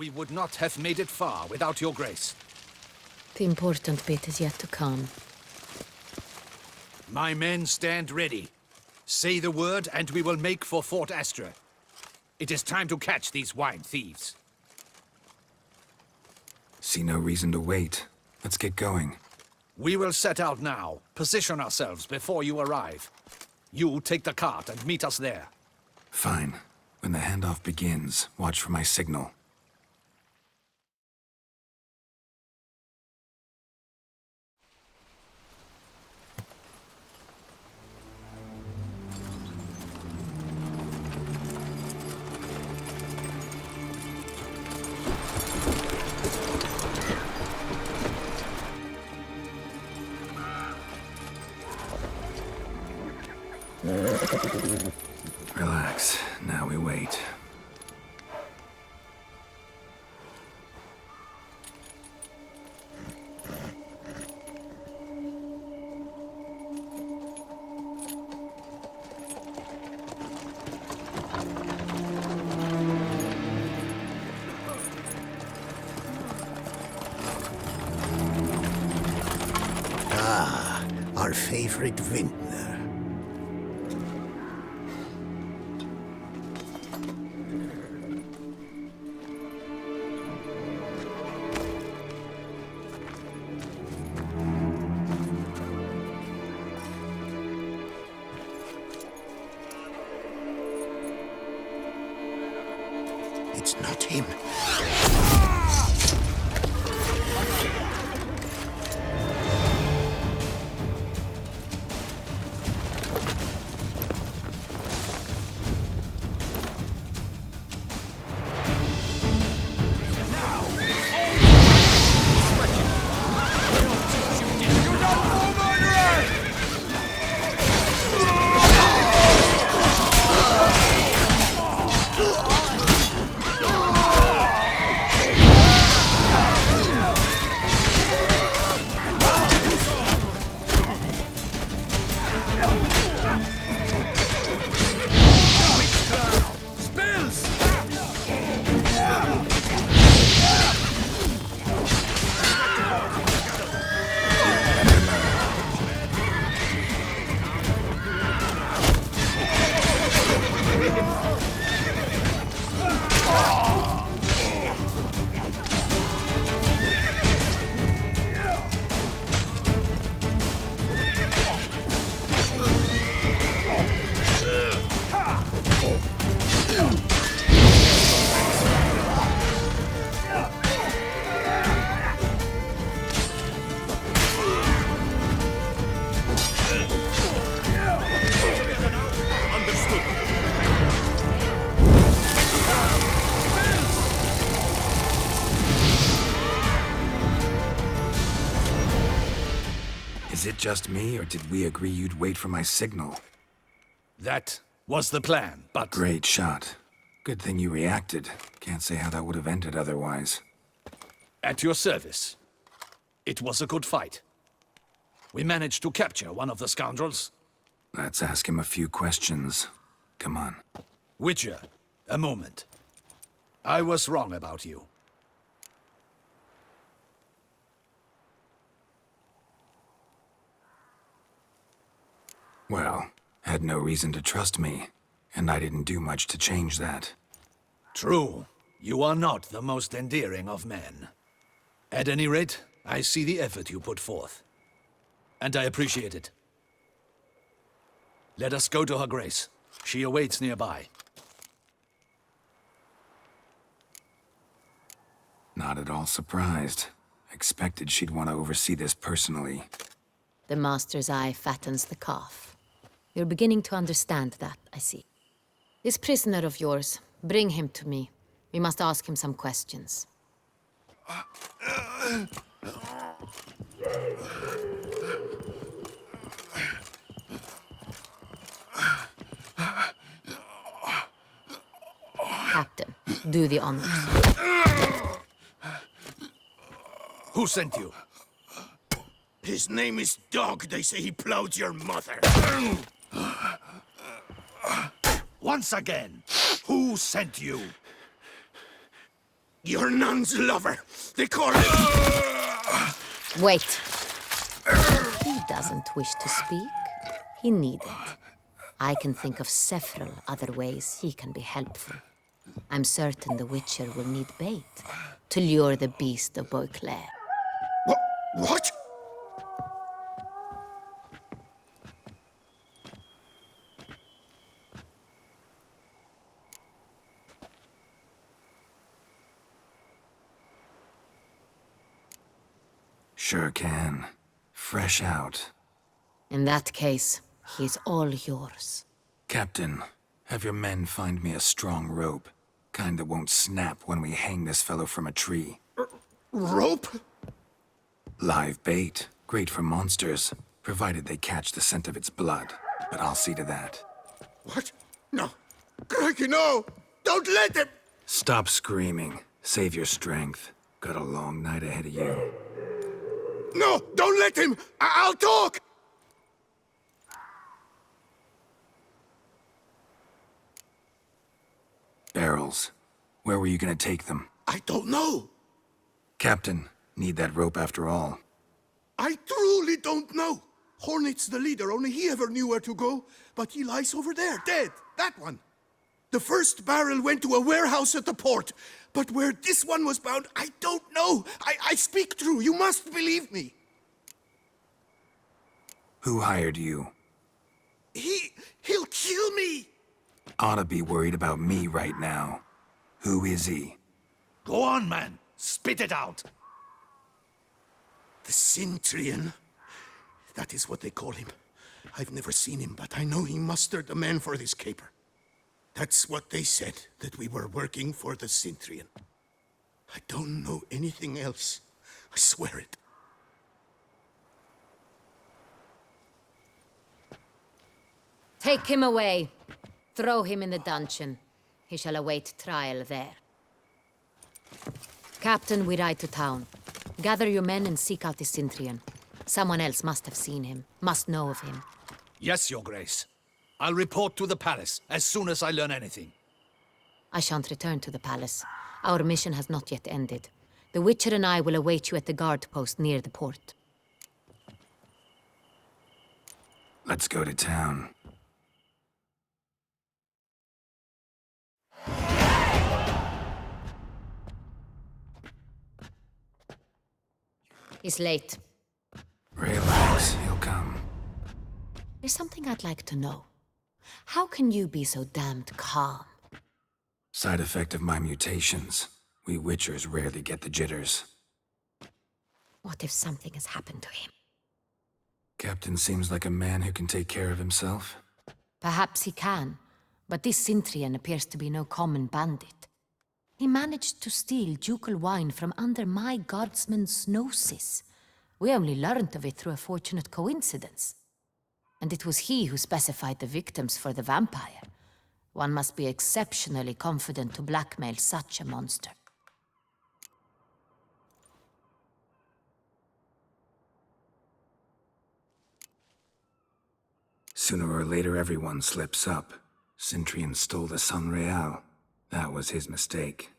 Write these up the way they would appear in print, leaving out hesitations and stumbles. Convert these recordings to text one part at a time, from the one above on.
We would not have made it far without your grace. The important bit is yet to come. My men stand ready. Say the word, and we will make for Fort Astra. It is time to catch these wine thieves. See no reason to wait. Let's get going. We will set out now. Position ourselves before you arrive. You take the cart and meet us there. Fine. When the handoff begins, watch for my signal. Relax. Now we wait. Ah, our favorite vintner. It's not him. Is it just me, or did we agree you'd wait for my signal? That was the plan, but... Great shot. Good thing you reacted. Can't say how that would have ended otherwise. At your service. It was a good fight. We managed to capture one of the scoundrels. Let's ask him a few questions. Come on. Witcher, a moment. I was wrong about you. Well, had no reason to trust me, and I didn't do much to change that. True. You are not the most endearing of men. At any rate, I see the effort you put forth. And I appreciate it. Let us go to her grace. She awaits nearby. Not at all surprised. Expected she'd want to oversee this personally. The master's eye fattens the calf. You're beginning to understand that, I see. This prisoner of yours, bring him to me. We must ask him some questions. Captain, do the honors. Who sent you? His name is Dog. They say he plowed your mother. Once again, who sent you? Your nun's lover. They call it... Wait. He doesn't wish to speak. He needn't. I can think of several other ways he can be helpful. I'm certain the Witcher will need bait to lure the beast of Beauclair. What? Sure can. Fresh out. In that case, he's all yours. Captain, have your men find me a strong rope. Kind that won't snap when we hang this fellow from a tree. Rope? Live bait. Great for monsters, provided they catch the scent of its blood. But I'll see to that. What? No. Crikey, no! Don't let him! Stop screaming. Save your strength. Got a long night ahead of you. No! Don't let him! I'll talk! Barrels. Where were you gonna take them? I don't know. Captain, need that rope after all. I truly don't know. Hornet's the leader, only he ever knew where to go. But he lies over there, dead. That one. The first barrel went to a warehouse at the port. But where this one was bound, I don't know. I speak true. You must believe me. Who hired you? He'll kill me. Oughta be worried about me right now. Who is he? Go on, man. Spit it out. The Cintrian. That is what they call him. I've never seen him, but I know he mustered the men for this caper. That's what they said, that we were working for the Cintrian. I don't know anything else. I swear it. Take him away. Throw him in the dungeon. He shall await trial there. Captain, we ride to town. Gather your men and seek out the Cintrian. Someone else must have seen him, must know of him. Yes, Your Grace. I'll report to the palace as soon as I learn anything. I shan't return to the palace. Our mission has not yet ended. The Witcher and I will await you at the guard post near the port. Let's go to town. He's late. Relax, he'll come. There's something I'd like to know. How can you be so damned calm? Side effect of my mutations. We Witchers rarely get the jitters. What if something has happened to him? Captain seems like a man who can take care of himself. Perhaps he can, but this Cintrian appears to be no common bandit. He managed to steal ducal wine from under my guardsman's noses. We only learned of it through a fortunate coincidence. And it was he who specified the victims for the vampire. One must be exceptionally confident to blackmail such a monster. Sooner or later, everyone slips up. Cintrian stole the Sun Real. That was his mistake.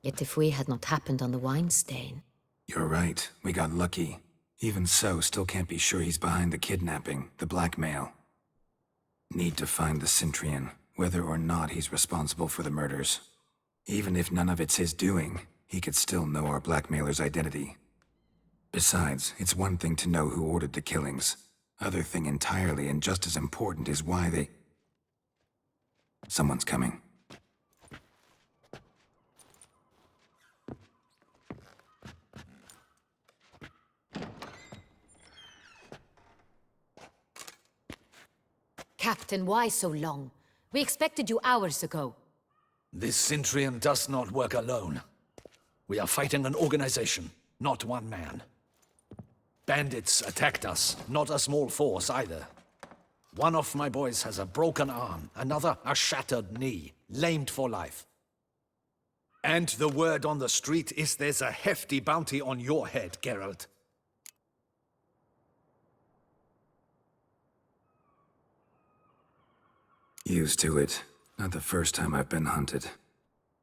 Yet if we had not happened on the wine stain... You're right. We got lucky. Even so, still can't be sure he's behind the kidnapping, the blackmail. Need to find the Cintrian, whether or not he's responsible for the murders. Even if none of it's his doing, he could still know our blackmailer's identity. Besides, it's one thing to know who ordered the killings. Other thing entirely, and just as important, is why they... Someone's coming. Captain, why so long? We expected you hours ago. This Cintrian does not work alone. We are fighting an organization, not one man. Bandits attacked us, not a small force either. One of my boys has a broken arm, another a shattered knee, lamed for life. And the word on the street is there's a hefty bounty on your head, Geralt. Used to it. Not the first time I've been hunted.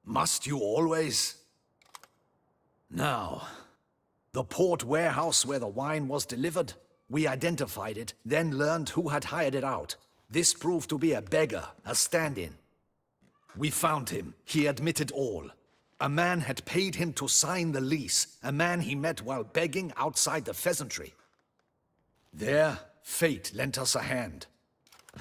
Must you always? Now, the port warehouse where the wine was delivered, we identified it, then learned who had hired it out. This proved to be a beggar, a stand-in. We found him. He admitted all. A man had paid him to sign the lease, a man he met while begging outside the pheasantry. There, fate lent us a hand.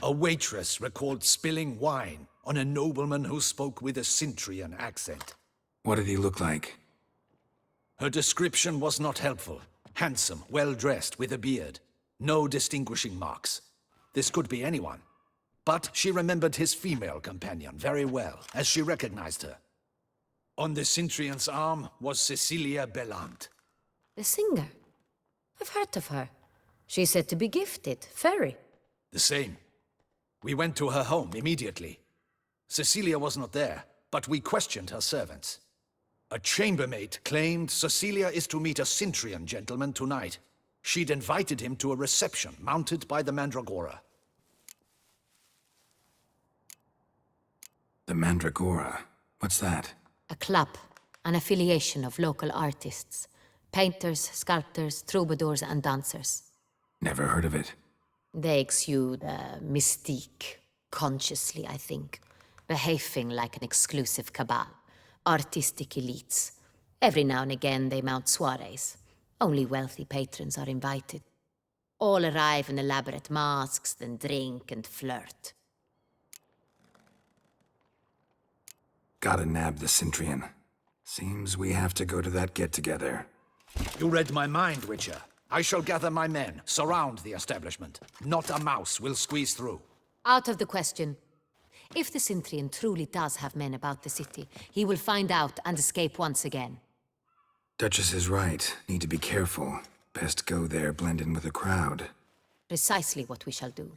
A waitress recalled spilling wine on a nobleman who spoke with a Cintrian accent. What did he look like? Her description was not helpful. Handsome, well-dressed, with a beard. No distinguishing marks. This could be anyone. But she remembered his female companion very well, as she recognized her. On the Cintrian's arm was Cecilia Bellant. The singer. I've heard of her. She's said to be gifted, very. The same. We went to her home immediately. Cecilia was not there, but we questioned her servants. A chambermaid claimed Cecilia is to meet a Cintrian gentleman tonight. She'd invited him to a reception mounted by the Mandragora. The Mandragora? What's that? A club, an affiliation of local artists. Painters, sculptors, troubadours and dancers. Never heard of it. They exude mystique, consciously, I think. Behaving like an exclusive cabal. Artistic elites. Every now and again they mount soirees. Only wealthy patrons are invited. All arrive in elaborate masks, then drink and flirt. Gotta nab the Cintrian. Seems we have to go to that get-together. You read my mind, Witcher. I shall gather my men, surround the establishment. Not a mouse will squeeze through. Out of the question. If the Cintrian truly does have men about the city, he will find out and escape once again. Duchess is right. Need to be careful. Best go there, blend in with the crowd. Precisely what we shall do.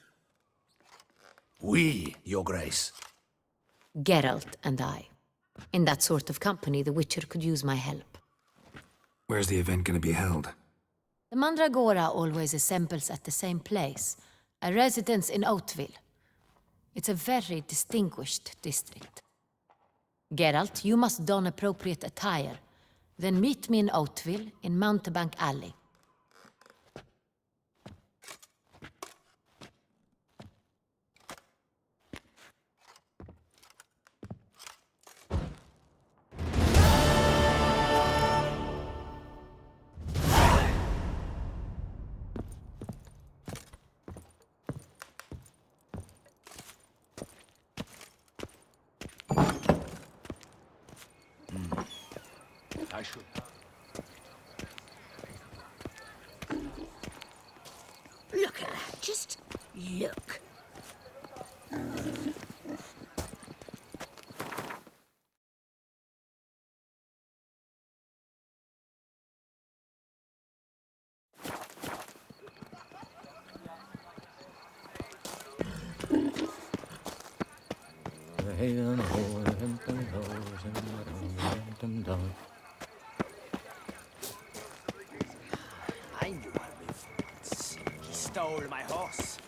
We, Your Grace. Geralt and I. In that sort of company, the Witcher could use my help. Where's the event gonna be held? The Mandragora always assembles at the same place, a residence in Oatville. It's a very distinguished district. Geralt, you must don appropriate attire. Then meet me in Oatville, in Mountebank Alley. I should. Look at that, just look. I knew I'd live. He stole my horse.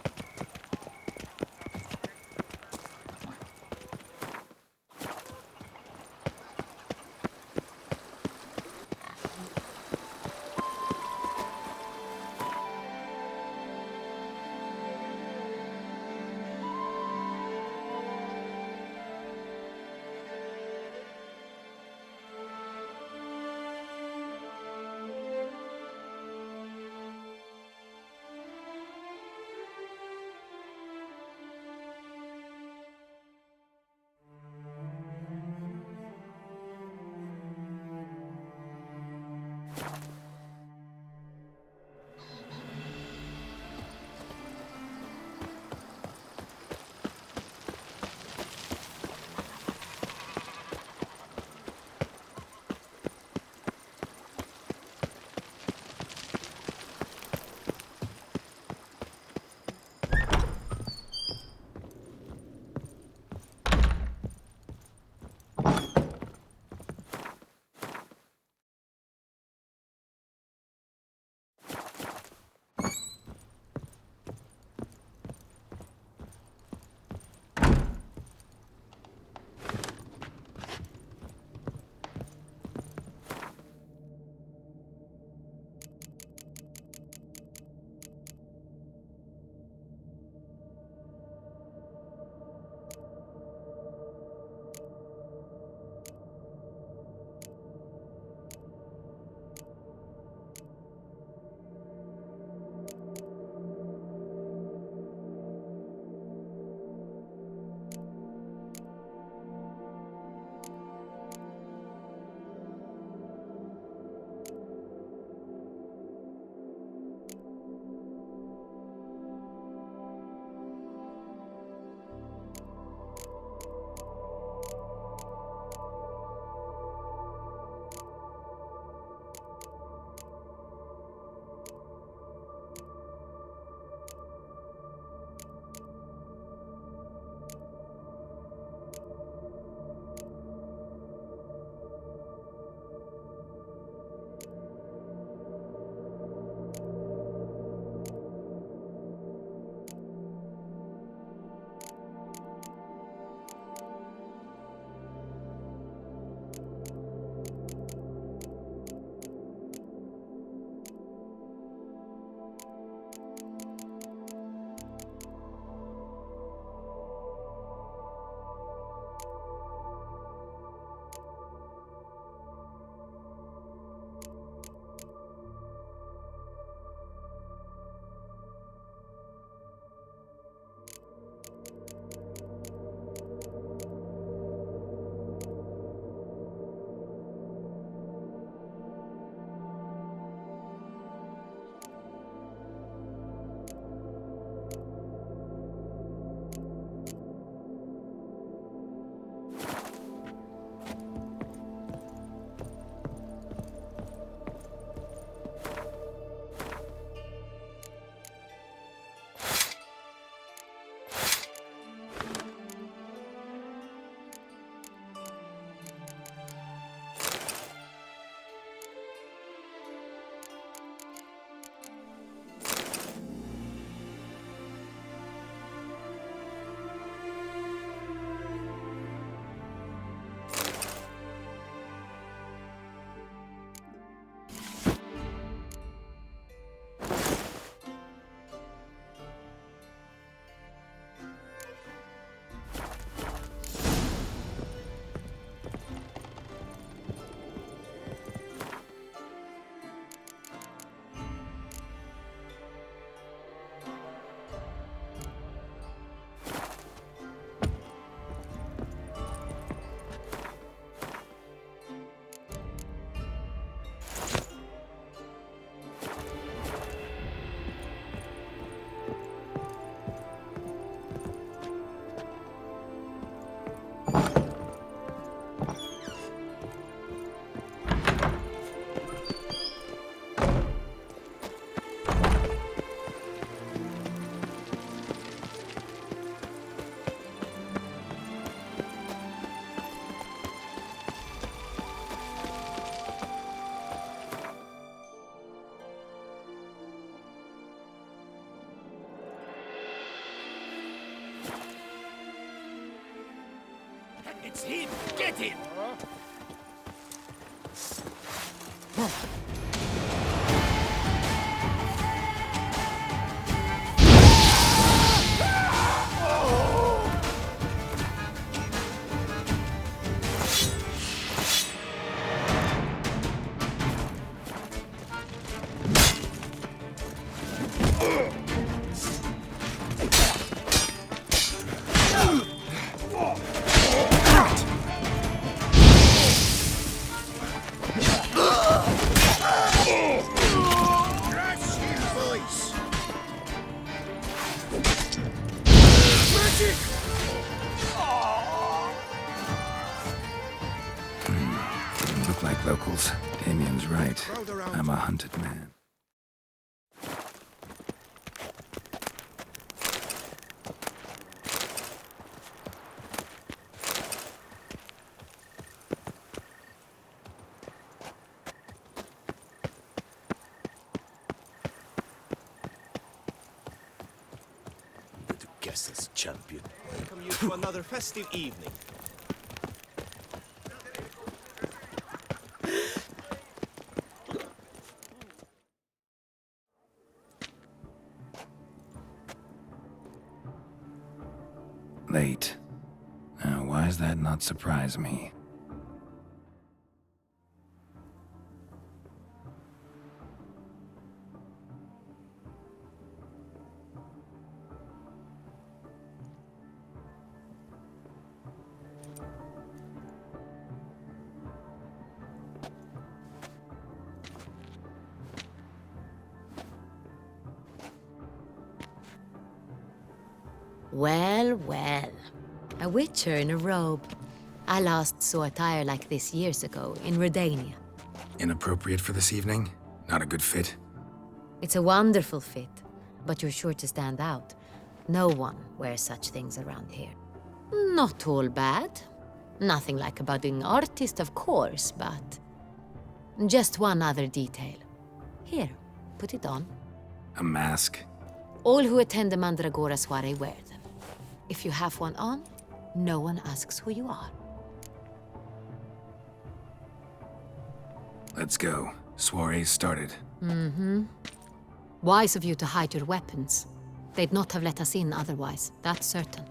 It's him! Get him! Look like locals. Damien's right. I'm a hunted man. To guess as champion. Welcome you to another festive evening. Late. Now, why does that not surprise me? Well, well. A witcher in a robe. I last saw attire like this years ago in Redania. Inappropriate for this evening? Not a good fit? It's a wonderful fit, but you're sure to stand out. No one wears such things around here. Not all bad. Nothing like a budding artist, of course, but... just one other detail. Here, put it on. A mask? All who attend the Mandragora soiree wear them. If you have one on, no one asks who you are. Let's go. Soiree's started. Wise of you to hide your weapons. They'd not have let us in otherwise, that's certain.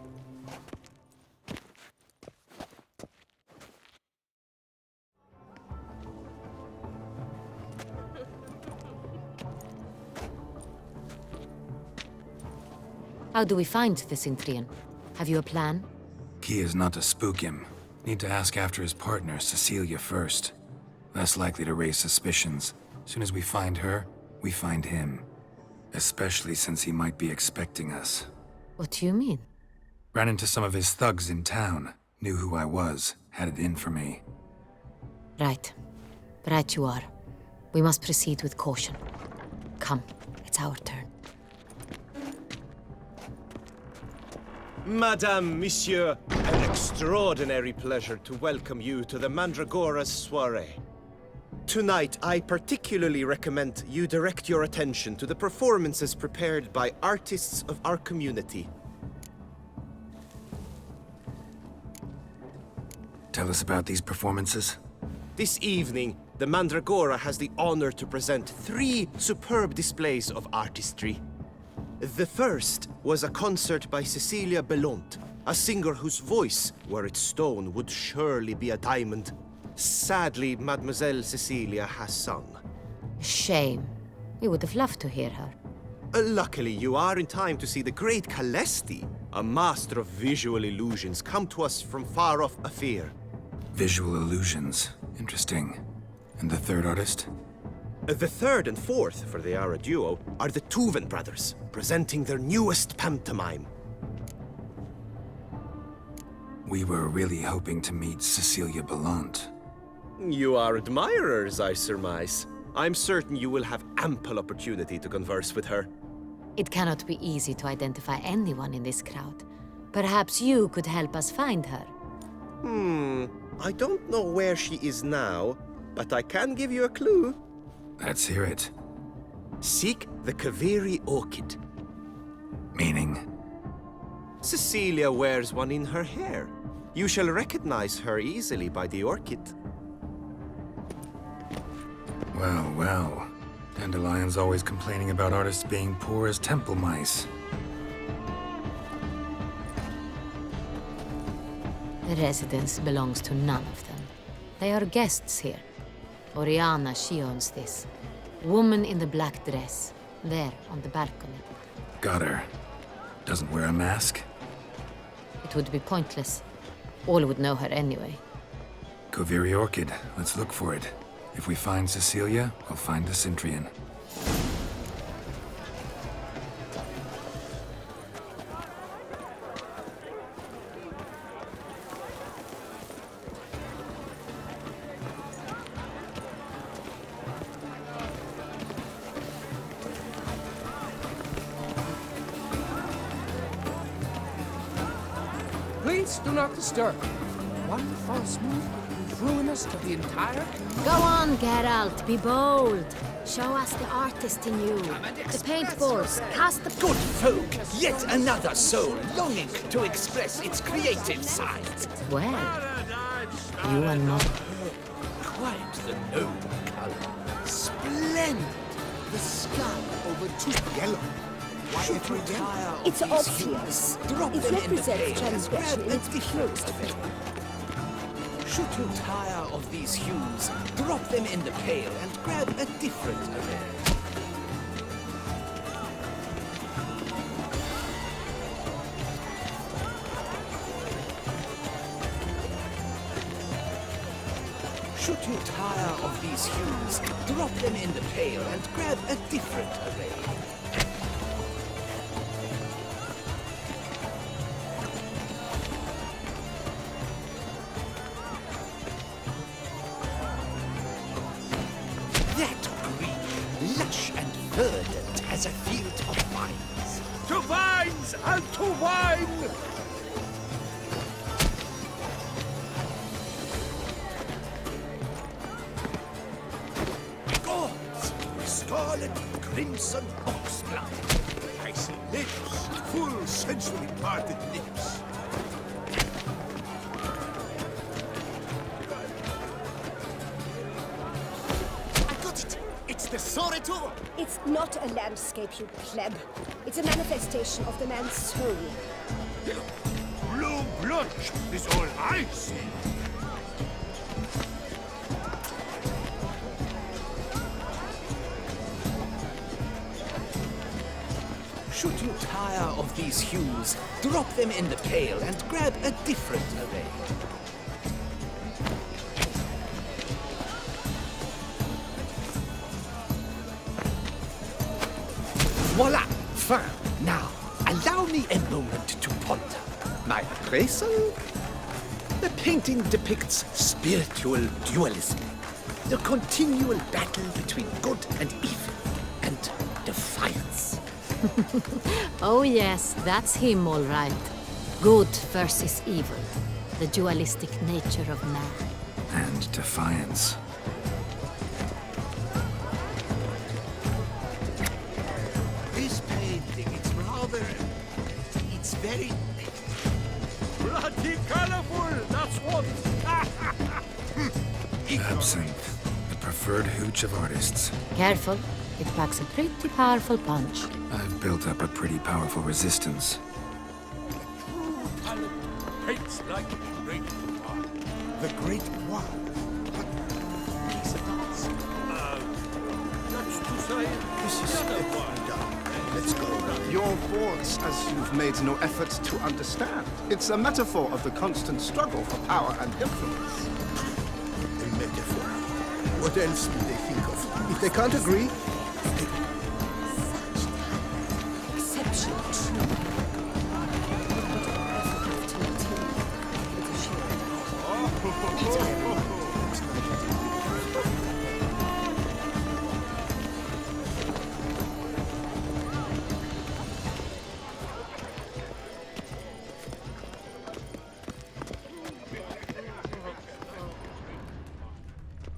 How do we find the Cintrian? Have you a plan? Key is not to spook him. Need to ask after his partner, Cecilia, first. Less likely to raise suspicions. Soon as we find her, we find him. Especially since he might be expecting us. What do you mean? Ran into some of his thugs in town. Knew who I was. Had it in for me. Right. Right you are. We must proceed with caution. Come, it's our turn. Madame, Monsieur, an extraordinary pleasure to welcome you to the Mandragora's soiree. Tonight, I particularly recommend you direct your attention to the performances prepared by artists of our community. Tell us about these performances. This evening, the Mandragora has the honor to present 3 superb displays of artistry. The first was a concert by Cecilia Belont, a singer whose voice, were it stone, would surely be a diamond. Sadly, Mademoiselle Cecilia has sung. Shame. We would have loved to hear her. Luckily, you are in time to see the great Calesti, a master of visual illusions, come to us from far off Afir. Visual illusions. Interesting. And the third artist? The third and fourth, for they are a duo, are the Tuven brothers, presenting their newest pantomime. We were really hoping to meet Cecilia Belont. You are admirers, I surmise. I'm certain you will have ample opportunity to converse with her. It cannot be easy to identify anyone in this crowd. Perhaps you could help us find her. I don't know where she is now, but I can give you a clue. Let's hear it. Seek the Kaveri orchid. Meaning? Cecilia wears one in her hair. You shall recognize her easily by the orchid. Well, well. Dandelion's always complaining about artists being poor as temple mice. The residence belongs to none of them. They are guests here. Oriana, she owns this. Woman in the black dress. There, on the balcony. Got her. Doesn't wear a mask? It would be pointless. All would know her anyway. Koviri Orchid. Let's look for it. If we find Cecilia, we'll find the Cintrian. Please do not disturb. One false move will ruin us to the entire community. Go on, Geralt, be bold. Show us the artist in you. The paintballs, cast the... Good folk, yet another soul longing to express its creative side. Well, you are not... Quite the noble color. Splendid. The sky over too yellow. Should retire of It's these obvious. hues, drop It them in the represents pail and transgression grab in a its different purest form. Should you tire of these hues, drop them in the pail and grab a different array. Should you tire of these hues, drop them in the pail and grab a different array. That green, lush and verdant as a field of vines. To vines and to wine! Gods, scarlet, crimson oxblood. I see lips, full sensually parted lips. I got it! It's the Soretor! It's not a landscape, you pleb. It's a manifestation of the man's soul. Blue blood is all I see. Should you tire of these hues, drop them in the pail and grab a different array. Voila! Fin! Now, allow me a moment to ponder. My appraisal? The painting depicts spiritual dualism. The continual battle between good and evil, and defiance. Oh yes, that's him all right. Good versus evil. The dualistic nature of man. And defiance. This painting, it's rather... It's very... Bloody colorful, that's what! Absinthe. The preferred hooch of artists. Careful, it packs a pretty powerful punch. I've built up a pretty powerful resistance. Hates like great art. The Great One. He's a dance. That's to say, This is the other it. one. Done. Let's go. Your thoughts, as you've made no effort to understand. It's a metaphor of the constant struggle for power and influence. A metaphor. What else do they think of? If they can't agree,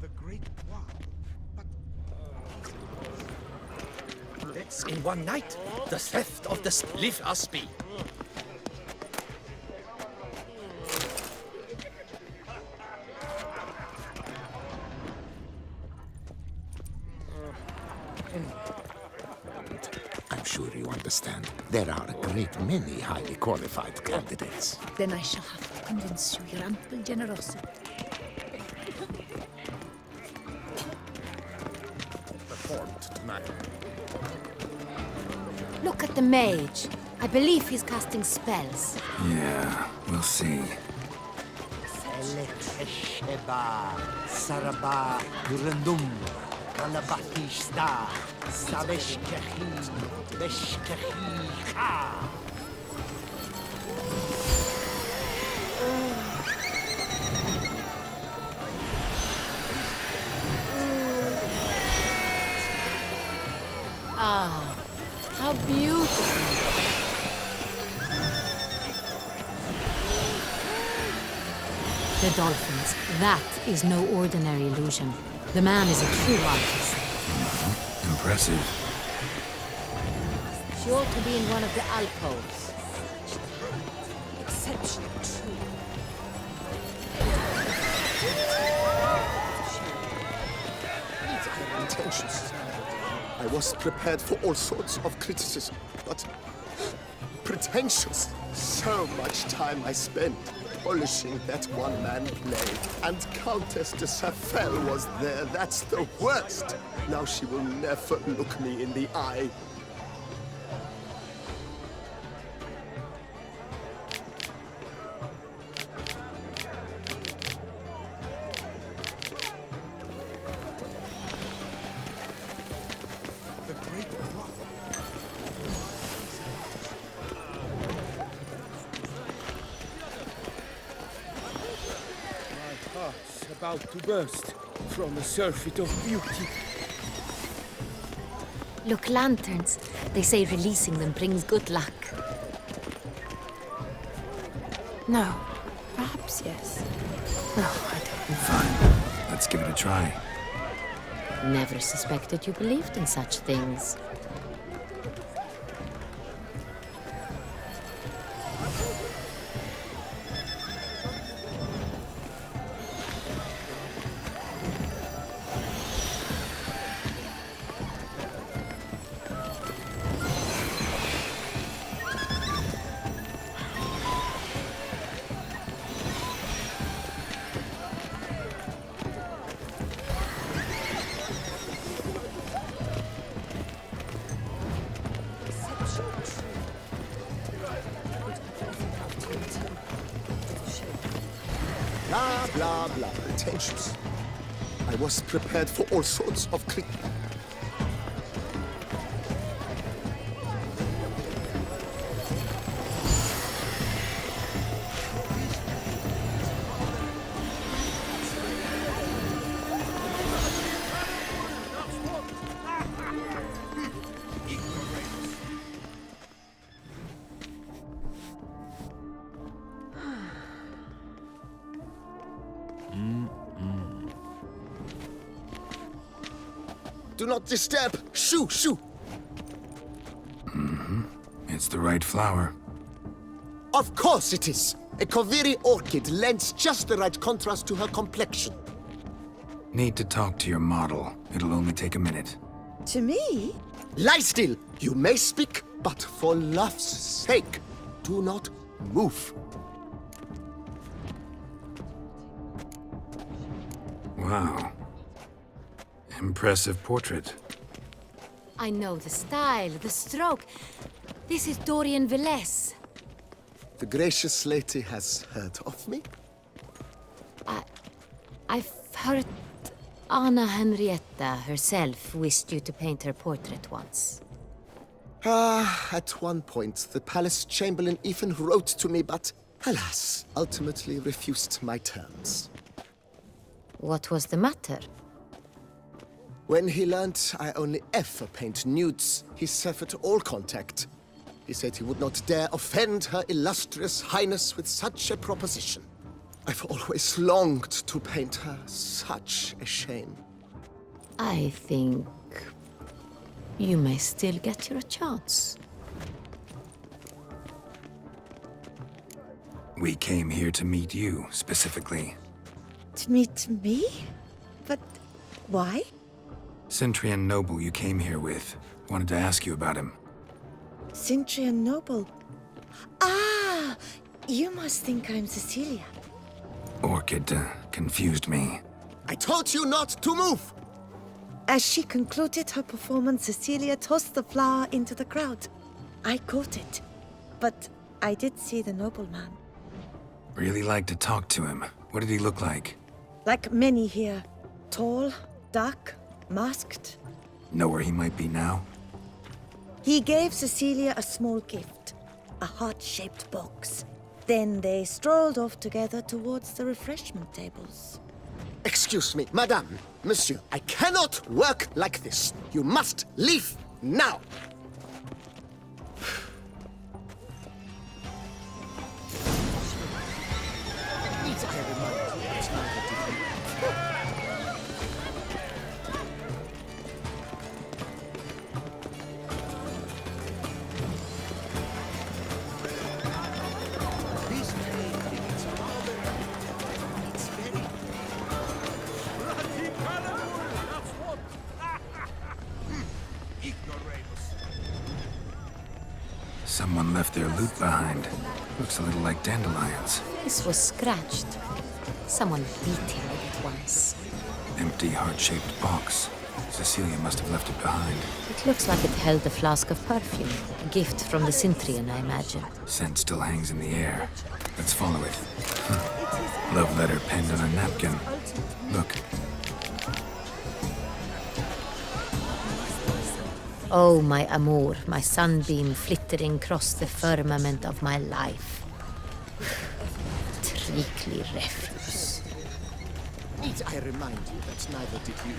the Great One. Let's in one night, the theft of the spliff us be. I'm sure you understand. There are a great many highly qualified candidates. Then I shall have to convince you, your ample generosity. Performed tonight. Look at the mage. I believe he's casting spells. Yeah, we'll see. Sheba, Saraba, Gurundum, Alabatista, Saveshkehi, Beshkehi, Ka. Ah, how beautiful. The dolphins. That is no ordinary illusion. The man is a true artist. Impressive. She ought to be in one of the alcoves. Exceptional true. Intentions. I was prepared for all sorts of criticism, but pretentious. So much time I spent polishing that one-man play. And Countess de Safel was there. That's the worst. Now she will never look me in the eye. About to burst from a surfeit of beauty. Look, lanterns. They say releasing them brings good luck. No. Perhaps yes. No, I don't. Fine. Let's give it a try. Never suspected you believed in such things. Blah, blah, blah. Pretentious. I was prepared for all sorts of Do not disturb! Shoo! Shoo! It's the right flower. Of course it is! A Koviri orchid lends just the right contrast to her complexion. Need to talk to your model. It'll only take a minute. To me? Lie still! You may speak, but for love's sake, do not move. Wow. Impressive portrait. I know the style, the stroke. This is Dorian Villesse. The gracious lady has heard of me? I've heard Anna Henrietta herself wished you to paint her portrait once. At one point, the palace chamberlain even wrote to me, but alas, ultimately refused my terms. What was the matter? When he learned I only ever paint nudes, he severed all contact. He said he would not dare offend Her Illustrious Highness with such a proposition. I've always longed to paint her. Such a shame. I think you may still get your chance. We came here to meet you, specifically. To meet me? But why? Cintrian noble you came here with. Wanted to ask you about him. Cintrian noble. Ah! You must think I'm Cecilia. Orchid confused me. I told you not to move! As she concluded her performance, Cecilia tossed the flower into the crowd. I caught it, but I did see the nobleman. Really like to talk to him. What did he look like? Like many here. Tall, dark, masked. Know where he might be now? He gave Cecilia a small gift, a heart-shaped box. Then they strolled off together towards the refreshment tables. Excuse me, madame, monsieur, I cannot work like this. You must leave now. Someone left their loot behind. Looks a little like dandelions. This was scratched. Someone beat him with it once. Empty, heart-shaped box. Cecilia must have left it behind. It looks like it held a flask of perfume. A gift from the Cintrian, I imagine. Scent still hangs in the air. Let's follow it. Love letter penned on a napkin. Look. Oh, my amour, my sunbeam flittering across the firmament of my life. Treacly refuse. Need I remind you that neither did you?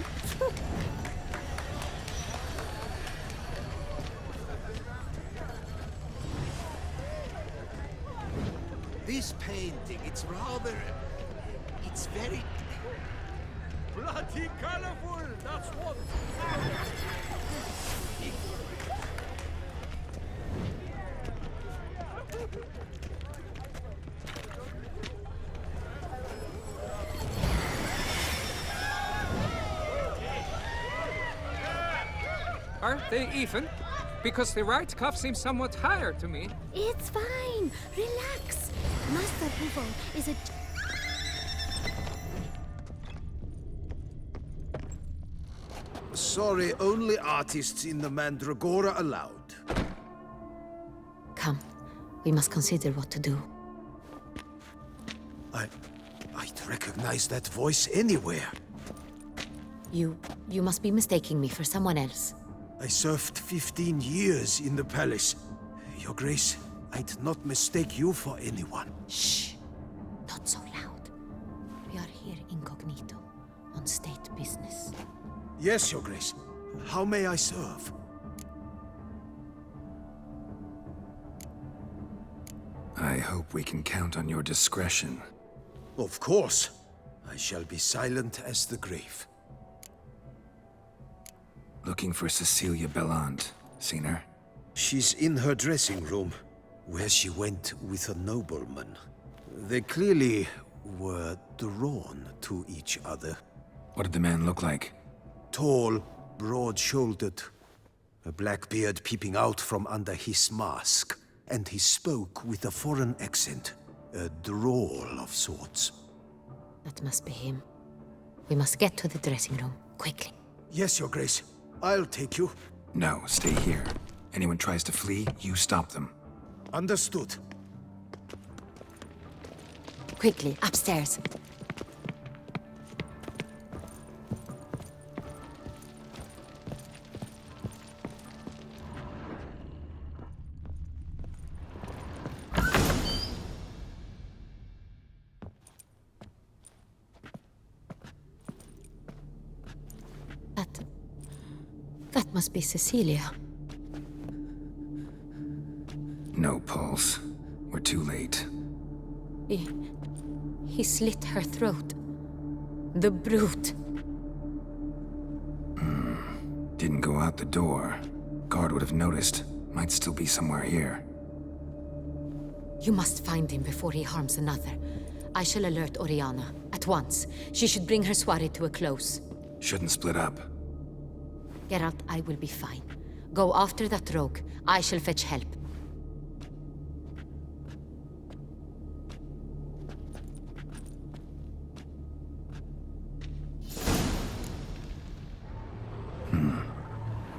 This painting, it's rather... It's very... bloody colorful, that's what... Aren't they even? Because the right cuff seems somewhat higher to me. It's fine. Relax. Master Hugo is a... Sorry, only artists in the Mandragora allowed. Come, we must consider what to do. I'd recognize that voice anywhere. You must be mistaking me for someone else. I served 15 years in the palace. Your Grace, I'd not mistake you for anyone. Shh! Not so loud. We are here incognito, on state business. Yes, Your Grace. How may I serve? I hope we can count on your discretion. Of course. I shall be silent as the grave. Looking for Cecilia Bellant. Seen her? She's in her dressing room, where she went with a nobleman. They clearly were drawn to each other. What did the man look like? Tall, broad-shouldered, a black beard peeping out from under his mask, and he spoke with a foreign accent, a drawl of sorts. That must be him. We must get to the dressing room, quickly. Yes, Your Grace. I'll take you. No, stay here. Anyone tries to flee, you stop them. Understood. Quickly, upstairs. That must be Cecilia. No pulse. We're too late. He slit her throat. The brute. Didn't go out the door. Guard would have noticed. Might still be somewhere here. You must find him before he harms another. I shall alert Oriana. At once. She should bring her soirée to a close. Shouldn't split up. Geralt, I will be fine. Go after that rogue. I shall fetch help.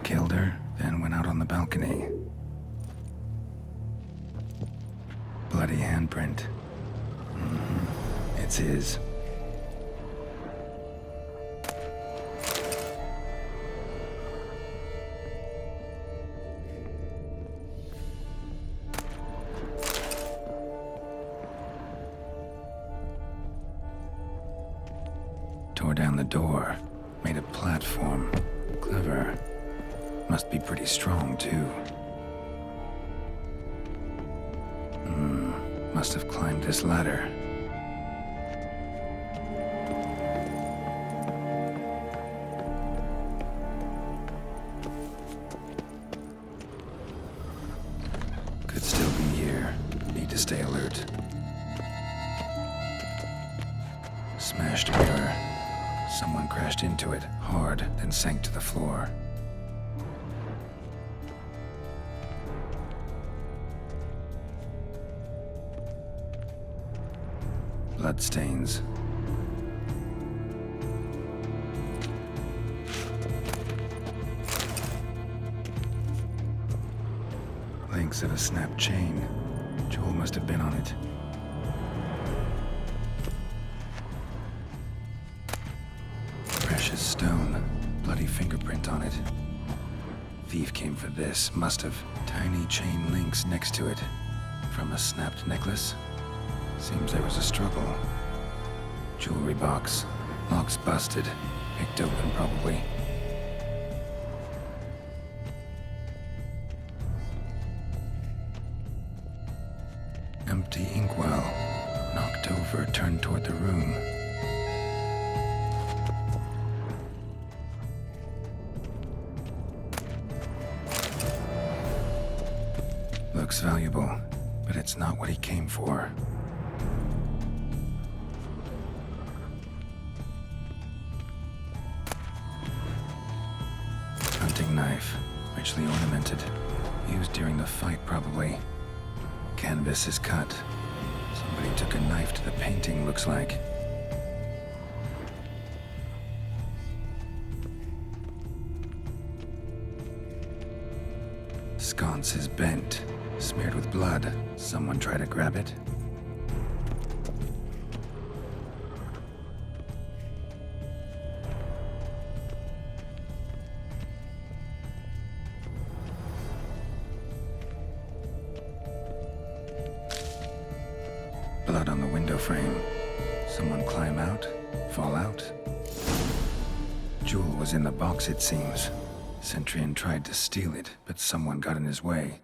Killed her, then went out on the balcony. Bloody handprint. It's his. Tore down the door, made a platform. Clever. Must be pretty strong, too. Must have climbed this ladder. Could still be here. Need to stay alert. Smashed mirror. Someone crashed into it, hard, then sank to the floor. Bloodstains. Links of a snapped chain. Joel must have been on it. Precious stone. Bloody fingerprint on it. Thief came for this. Must have. Tiny chain links next to it. From a snapped necklace? Seems there was a struggle. Jewelry box. Lock's busted. Picked open, probably. Empty inkwell. Knocked over, turned toward the room. Looks valuable, but it's not what he came for. Hunting knife, richly ornamented. Used during the fight, probably. Canvas is cut. Somebody took a knife to the painting, looks like. Sconce is bent, smeared with blood. Someone try to grab it? Blood on the window frame. Someone climb out? Fall out? Jewel was in the box, it seems. Centrian tried to steal it, but someone got in his way.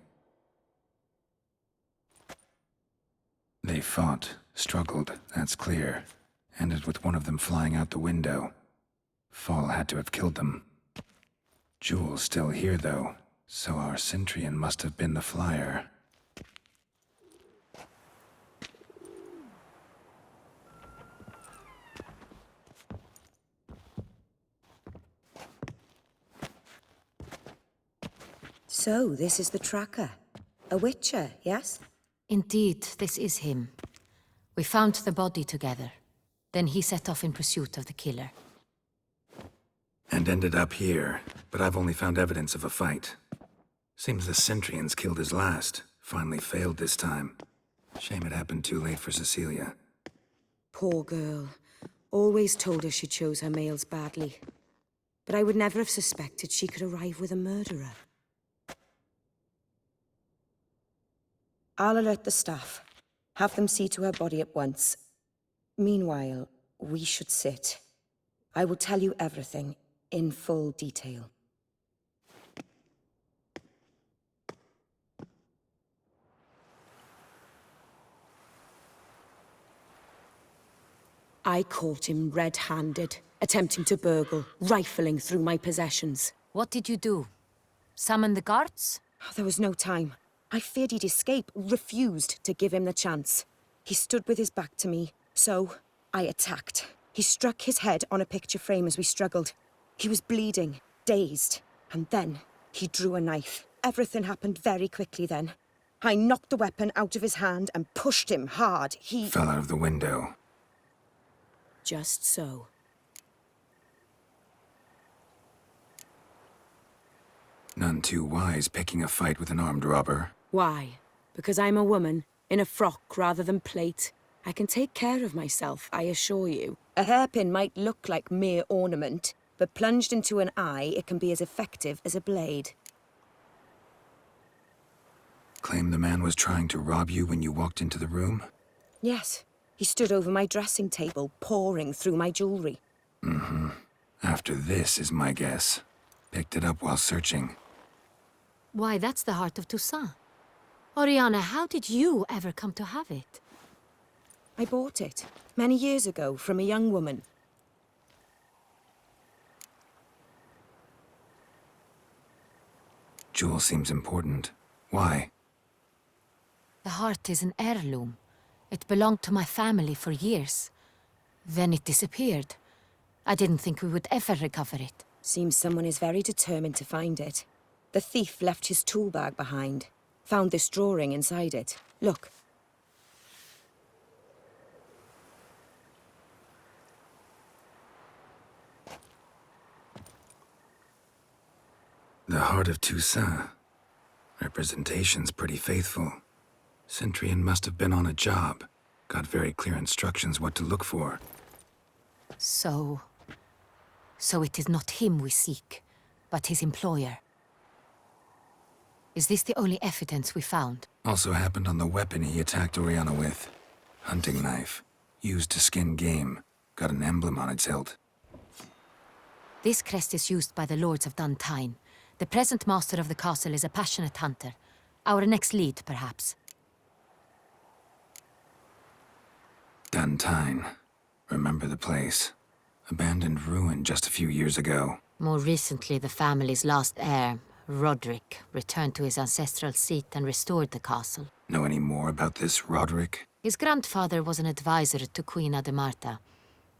They fought, struggled, that's clear. Ended with one of them flying out the window. Fall had to have killed them. Jewel's still here, though, so our Cintrian must have been the flyer. So, this is the tracker. A witcher, yes? Indeed, this is him. We found the body together. Then he set off in pursuit of the killer. And ended up here, but I've only found evidence of a fight. Seems the Cintrians killed his last. Finally failed this time. Shame it happened too late for Cecilia. Poor girl. Always told her she chose her males badly. But I would never have suspected she could arrive with a murderer. I'll alert the staff. Have them see to her body at once. Meanwhile, we should sit. I will tell you everything, in full detail. I caught him red-handed, attempting to burgle, rifling through my possessions. What did you do? Summon the guards? There was no time. I feared he'd escape, refused to give him the chance. He stood with his back to me, so I attacked. He struck his head on a picture frame as we struggled. He was bleeding, dazed, and then He drew a knife. Everything happened very quickly then. I knocked the weapon out of his hand and pushed him hard. He fell out of the window. Just so. None too wise picking a fight with an armed robber. Why? Because I'm a woman, in a frock rather than plate. I can take care of myself, I assure you. A hairpin might look like mere ornament, but plunged into an eye, it can be as effective as a blade. Claim the man was trying to rob you when you walked into the room? Yes. He stood over my dressing table, pouring through my jewelry. Mm-hmm. After this is my guess. Picked it up while searching. Why, that's the heart of Toussaint. Oriana, how did you ever come to have it? I bought it, many years ago, from a young woman. Jewel seems important. Why? The heart is an heirloom. It belonged to my family for years. Then it disappeared. I didn't think we would ever recover it. Seems someone is very determined to find it. The thief left his tool bag behind. Found this drawing inside it. Look. The heart of Toussaint. Representation's pretty faithful. Cintrian must have been on a job. Got very clear instructions what to look for. So it is not him we seek, but his employer. Is this the only evidence we found? Also happened on the weapon he attacked Oriana with. Hunting knife. Used to skin game. Got an emblem on its hilt. This crest is used by the Lords of Duntine. The present master of the castle is a passionate hunter. Our next lead, perhaps. Duntine. Remember the place. Abandoned ruin just a few years ago. More recently, the family's last heir, Roderick, returned to his ancestral seat and restored the castle. Know any more about this Roderick? His grandfather was an advisor to Queen Ademarta.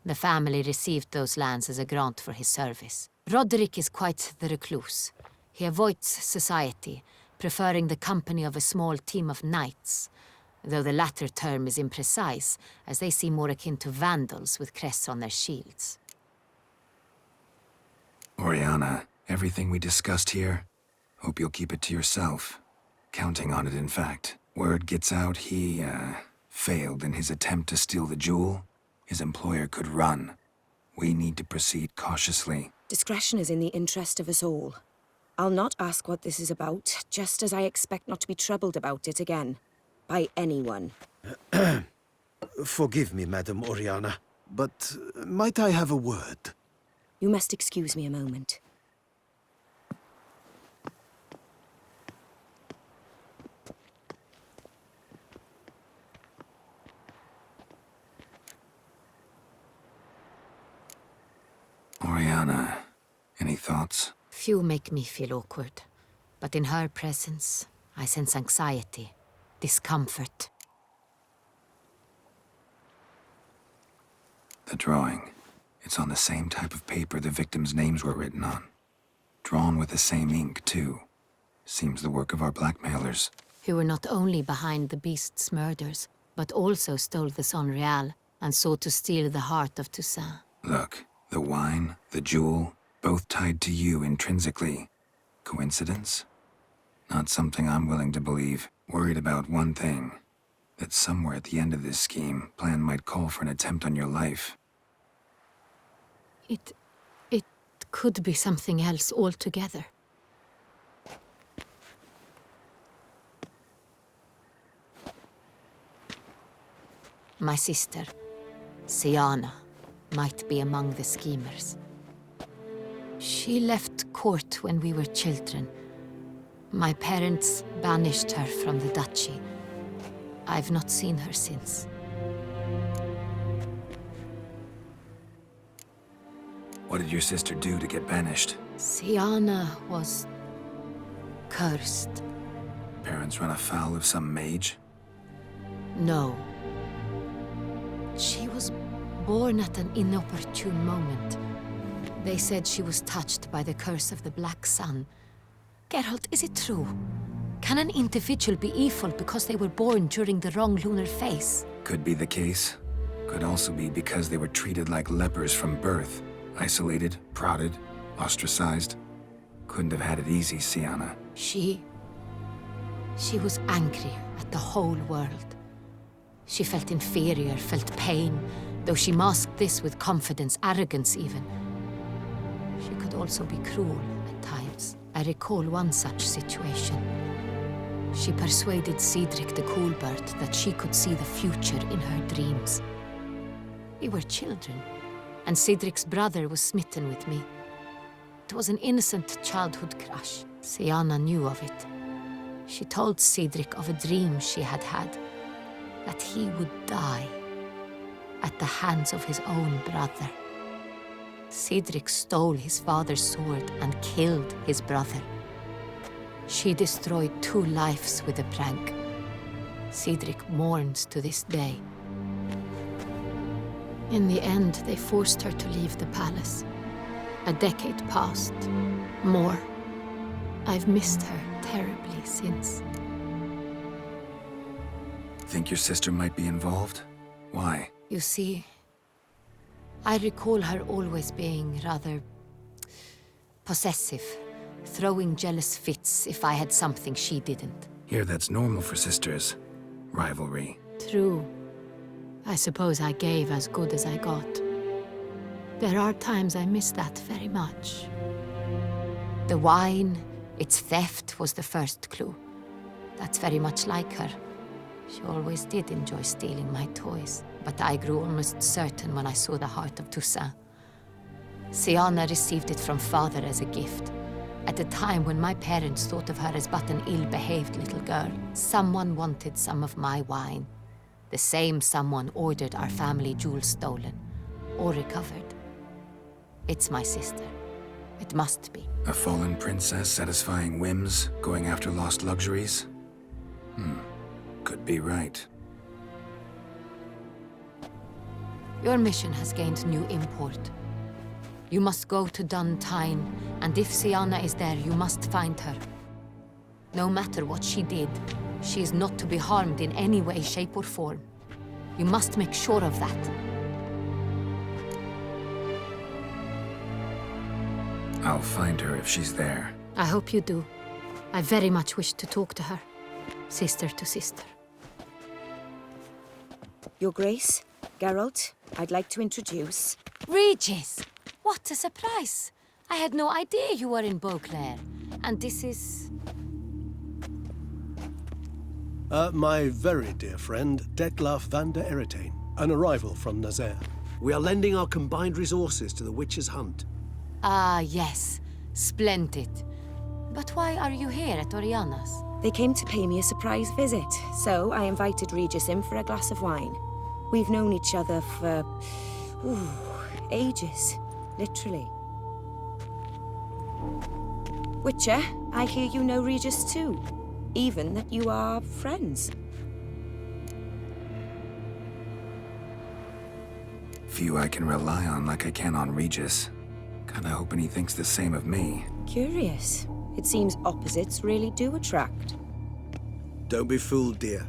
The family received those lands as a grant for his service. Roderick is quite the recluse. He avoids society, preferring the company of a small team of knights, though the latter term is imprecise, as they seem more akin to vandals with crests on their shields. Oriana, everything we discussed here, hope you'll keep it to yourself. Counting on it, in fact. Word gets out he, failed in his attempt to steal the jewel. His employer could run. We need to proceed cautiously. Discretion is in the interest of us all. I'll not ask what this is about, just as I expect not to be troubled about it again. By anyone. Forgive me, Madam Oriana, but might I have a word? You must excuse me a moment. Oriana, any thoughts? Few make me feel awkward, but in her presence, I sense anxiety, discomfort. The drawing. It's on the same type of paper the victims' names were written on. Drawn with the same ink, too. Seems the work of our blackmailers. Who were not only behind the beast's murders, but also stole the Son Real and sought to steal the heart of Toussaint. Look, the wine, the jewel, both tied to you intrinsically. Coincidence? Not something I'm willing to believe. Worried about one thing. That somewhere at the end of this scheme, plan might call for an attempt on your life. It could be something else altogether. My sister, Siana, might be among the schemers. She left court when we were children. My parents banished her from the duchy. I've not seen her since. What did your sister do to get banished? Siana was cursed. Parents run afoul of some mage? No. She was born at an inopportune moment. They said she was touched by the curse of the Black Sun. Geralt, is it true? Can an individual be evil because they were born during the wrong lunar phase? Could be the case. Could also be because they were treated like lepers from birth. Isolated, prodded, ostracized. Couldn't have had it easy, Sienna. She was angry at the whole world. She felt inferior, felt pain, though she masked this with confidence, arrogance even. She could also be cruel at times. I recall one such situation. She persuaded Cedric the Coolbird that she could see the future in her dreams. We were children, and Cedric's brother was smitten with me. It was an innocent childhood crush. Sienna knew of it. She told Cedric of a dream she had had, that he would die at the hands of his own brother. Cedric stole his father's sword and killed his brother. She destroyed 2 lives with a prank. Cedric mourns to this day. In the end, they forced her to leave the palace. A decade passed. More. I've missed her terribly since. Think your sister might be involved? Why? You see, I recall her always being rather possessive, throwing jealous fits if I had something she didn't. Here, that's normal for sisters. Rivalry. True. I suppose I gave as good as I got. There are times I miss that very much. The wine, its theft, was the first clue. That's very much like her. She always did enjoy stealing my toys, but I grew almost certain when I saw the heart of Toussaint. Sienna received it from father as a gift. At a time when my parents thought of her as but an ill-behaved little girl, someone wanted some of my wine. The same someone ordered our family jewels stolen, or recovered. It's my sister. It must be. A fallen princess satisfying whims, going after lost luxuries? Could be right. Your mission has gained new import. You must go to Duntine, and if Sienna is there, you must find her. No matter what she did, she is not to be harmed in any way, shape, or form. You must make sure of that. I'll find her if she's there. I hope you do. I very much wish to talk to her. Sister to sister. Your Grace, Geralt, I'd like to introduce... Regis! What a surprise! I had no idea you were in Beauclair. And this is... My very dear friend, Detlaf van der Eretain, an arrival from Nazaire. We are lending our combined resources to the Witch's Hunt. Ah, yes. Splendid. But why are you here at Oriana's? They came to pay me a surprise visit, so I invited Regis in for a glass of wine. We've known each other for... ages. Literally. Witcher, I hear you know Regis too. Even that you are friends. Few I can rely on like I can on Regis. Kinda hoping he thinks the same of me. Curious. It seems opposites really do attract. Don't be fooled, dear.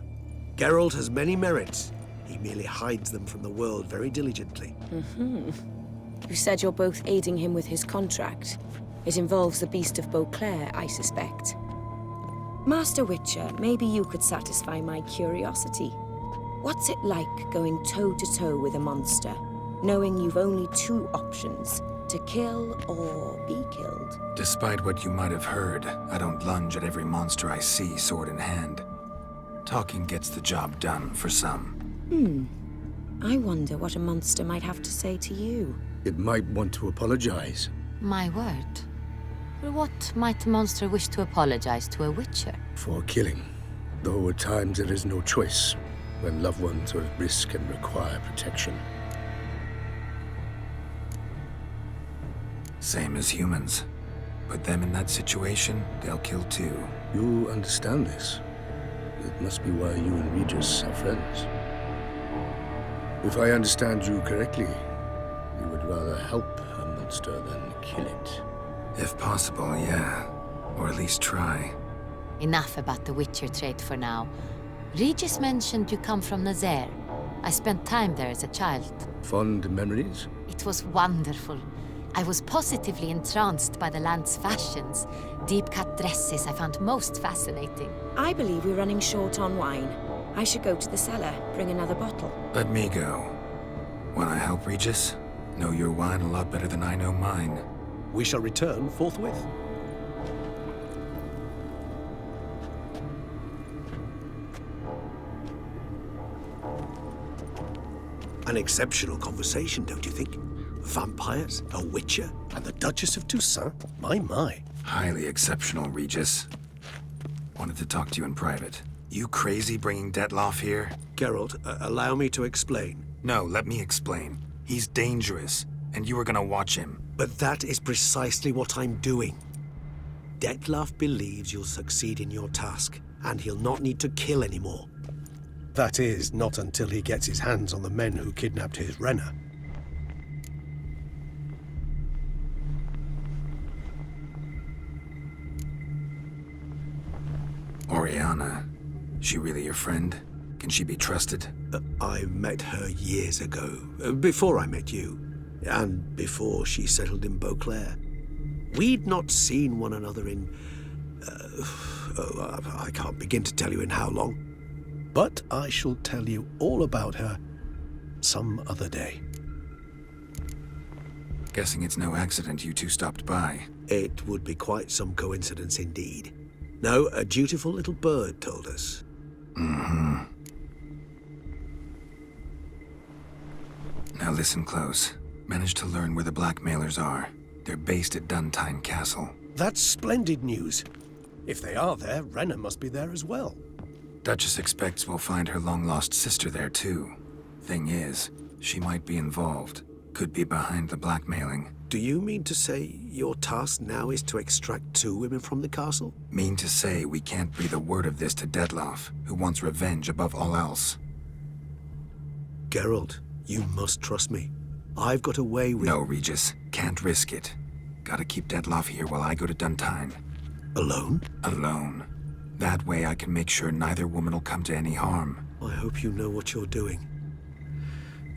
Geralt has many merits. He merely hides them from the world very diligently. You said you're both aiding him with his contract. It involves the Beast of Beauclair, I suspect. Master Witcher, maybe you could satisfy my curiosity. What's it like going toe-to-toe with a monster, knowing you've only 2 options, to kill or be killed? Despite what you might have heard, I don't lunge at every monster I see sword in hand. Talking gets the job done for some. I wonder what a monster might have to say to you. It might want to apologize. My word. For what might a monster wish to apologize to a witcher? For killing. Though at times there is no choice, when loved ones are at risk and require protection. Same as humans. Put them in that situation, they'll kill too. You understand this. It must be why you and Regis are friends. If I understand you correctly, you would rather help a monster than kill it. If possible, yeah. Or at least try. Enough about the Witcher trade for now. Regis mentioned you come from Nazaire. I spent time there as a child. Fond memories? It was wonderful. I was positively entranced by the land's fashions. Deep-cut dresses I found most fascinating. I believe we're running short on wine. I should go to the cellar, bring another bottle. Let me go. Wanna help, Regis? Know your wine a lot better than I know mine. We shall return forthwith. An exceptional conversation, don't you think? Vampires, a witcher, and the Duchess of Toussaint? My. Highly exceptional, Regis. Wanted to talk to you in private. You crazy bringing Detloff here? Geralt, allow me to explain. No, let me explain. He's dangerous, and you were gonna watch him. But that is precisely what I'm doing. Detloff believes you'll succeed in your task, and he'll not need to kill anymore. That is, not until he gets his hands on the men who kidnapped his Renna. Oriana. She really your friend? Can she be trusted? I met her years ago, before I met you, and before she settled in Beauclair. We'd not seen one another in... I can't begin to tell you in how long. But I shall tell you all about her some other day. Guessing it's no accident you two stopped by. It would be quite some coincidence indeed. No, a dutiful little bird told us. Mm-hmm. Now listen close. Managed to learn where the blackmailers are. They're based at Duntine Castle. That's splendid news. If they are there, Renna must be there as well. Duchess expects we'll find her long-lost sister there, too. Thing is, she might be involved. Could be behind the blackmailing. Do you mean to say your task now is to extract 2 women from the castle? Mean to say we can't breathe a word of this to Detloff, who wants revenge above all else. Geralt, you must trust me. I've got a way with... No, Regis. Can't risk it. Gotta keep Detloff here while I go to Duntine. Alone? Alone. That way I can make sure neither woman will come to any harm. I hope you know what you're doing.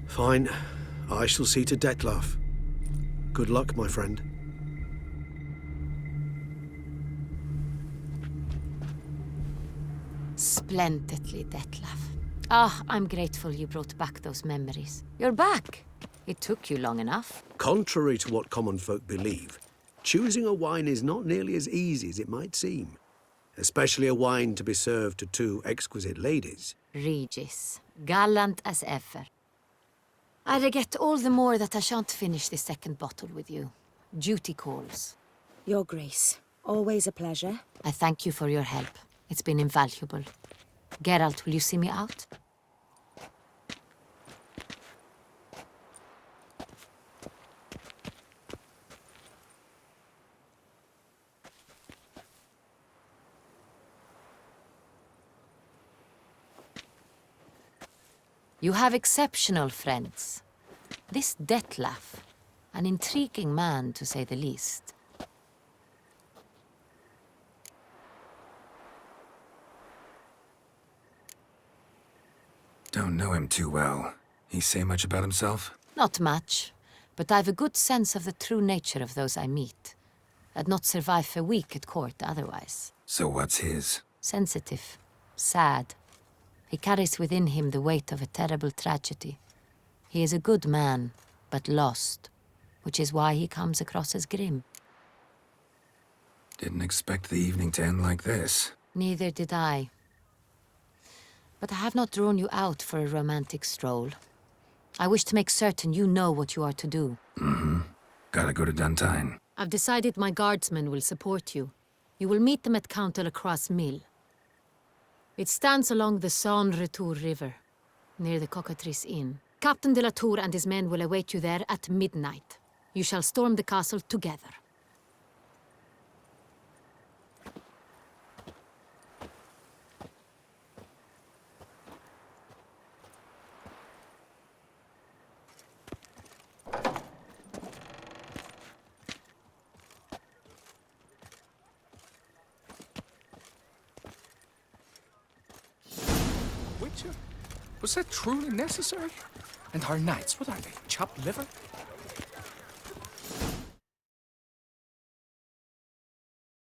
Fine. I shall see to Detloff. Good luck, my friend. Splendidly, Detlaff. I'm grateful you brought back those memories. You're back. It took you long enough. Contrary to what common folk believe, choosing a wine is not nearly as easy as it might seem. Especially a wine to be served to 2 exquisite ladies. Regis, gallant as ever. I regret all the more that I shan't finish this second bottle with you. Duty calls. Your Grace, always a pleasure. I thank you for your help. It's been invaluable. Geralt, will you see me out? You have exceptional friends. This Detlaff, an intriguing man to say the least. Don't know him too well. He say much about himself? Not much, but I've a good sense of the true nature of those I meet. I'd not survive a week at court otherwise. So what's his? Sensitive, sad. He carries within him the weight of a terrible tragedy. He is a good man, but lost, which is why he comes across as grim. Didn't expect the evening to end like this. Neither did I. But I have not drawn you out for a romantic stroll. I wish to make certain you know what you are to do. Mm-hmm. Gotta go to Duntine. I've decided my guardsmen will support you. You will meet them at Count Delacroix' mill. It stands along the Saône-Retour River, near the Cockatrice Inn. Captain de la Tour and his men will await you there at midnight. You shall storm the castle together. monsieur? Was that truly necessary? And our knights, what are they? Chopped liver?